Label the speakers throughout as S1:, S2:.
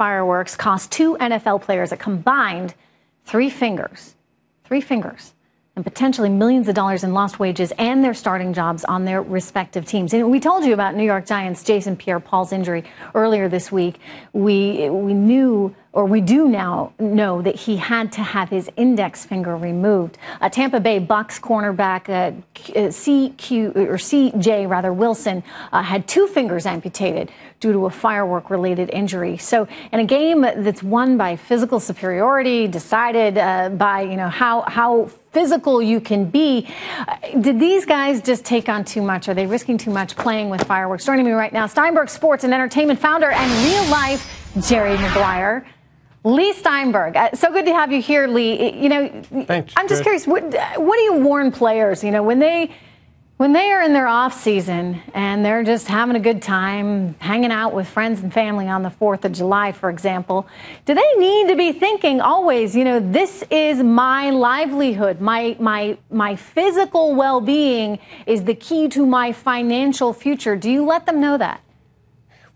S1: fireworks cost 2 NFL players a combined 3 fingers. 3 fingers. And potentially millions of dollars in lost wages and their starting jobs on their respective teams. And we told you about New York Giants' Jason Pierre-Paul's injury earlier this week. We knew, or we do now know, that he had to have his index finger removed. Tampa Bay Bucks cornerback CJ Wilson had 2 fingers amputated due to a firework-related injury. So in a game that's won by physical superiority, decided by how physical you can be, did these guys just take on too much? Are they risking too much playing with fireworks? Joining me right now, Steinberg Sports and Entertainment founder and real-life Jerry Maguire, Leigh Steinberg. So good to have you here, Leigh.
S2: Thanks,
S1: I'm just curious, what do you warn players, when they are in their off season and they're just having a good time, hanging out with friends and family on the 4th of July, for example, do they need to be thinking always, this is my livelihood, my physical well-being is the key to my financial future? Do you let them know that?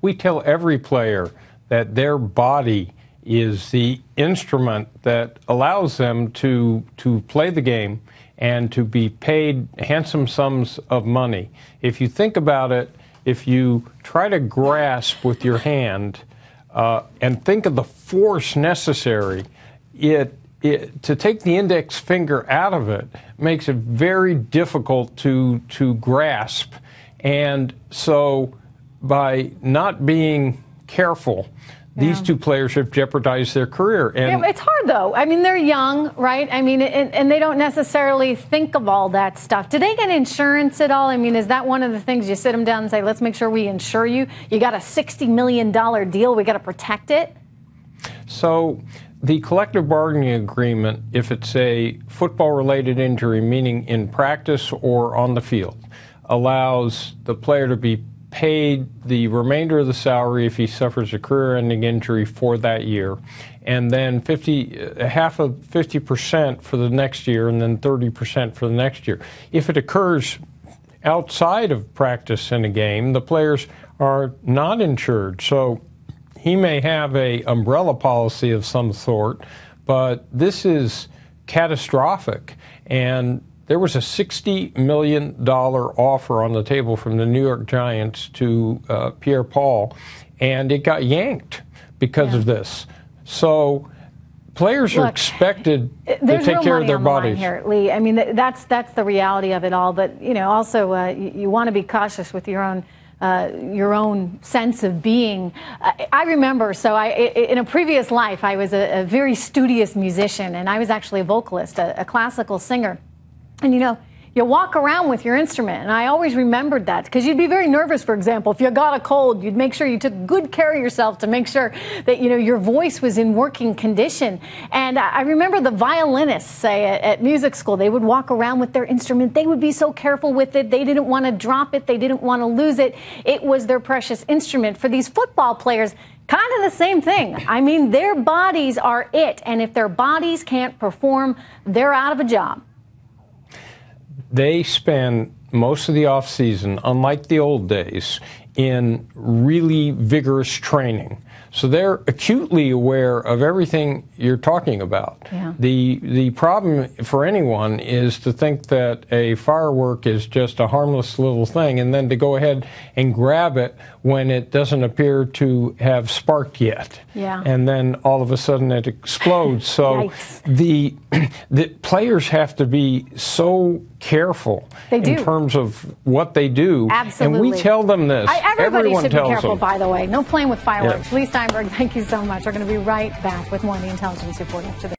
S2: We tell every player that their body is the instrument that allows them to play the game and to be paid handsome sums of money. If you think about it, if you try to grasp with your hand and think of the force necessary, to take the index finger out of it makes it very difficult to grasp. And so by not being careful, these 2 players have jeopardized their career. And
S1: it's hard, though. I mean, they're young, right? I mean, and they don't necessarily think of all that stuff. Do they get insurance at all? I mean, is that one of the things you sit them down and say, let's make sure we insure you? You got a $60 million deal. We got to protect it.
S2: So the collective bargaining agreement, if it's a football-related injury, meaning in practice or on the field, allows the player to be paid the remainder of the salary if he suffers a career-ending injury for that year, and then half of 50% for the next year, and then 30% for the next year. If it occurs outside of practice in a game, the players are not insured. So he may have a umbrella policy of some sort, but this is catastrophic. And there was a $60 million offer on the table from the New York Giants to Pierre-Paul, and it got yanked because of this. So players are expected to take care of their bodies.
S1: Here, Leigh. I mean, that's the reality of it all. But also you want to be cautious with your own sense of being. I remember, in a previous life, I was a very studious musician, and I was actually a vocalist, a classical singer. And you walk around with your instrument, and I always remembered that, because you'd be very nervous, for example. If you got a cold, you'd make sure you took good care of yourself to make sure that, your voice was in working condition. And I remember the violinists, say, at music school, they would walk around with their instrument. They would be so careful with it. They didn't want to drop it. They didn't want to lose it. It was their precious instrument. For these football players, kind of the same thing. I mean, their bodies are it. And if their bodies can't perform, they're out of a job.
S2: They spend most of the off-season, unlike the old days, in really vigorous training. So they're acutely aware of everything you're talking about.
S1: Yeah.
S2: The problem for anyone is to think that a firework is just a harmless little thing, and then to go ahead and grab it when it doesn't appear to have sparked yet.
S1: Yeah.
S2: And then all of a sudden it explodes. So the players have to be so careful in terms of what they do.
S1: Absolutely.
S2: And we tell them this.
S1: Everybody should be careful,
S2: them.
S1: by the way. No playing with fireworks.
S2: Yes.
S1: Leigh Steinberg, thank you so much. We're going to be right back with more of the Intelligence Report after this.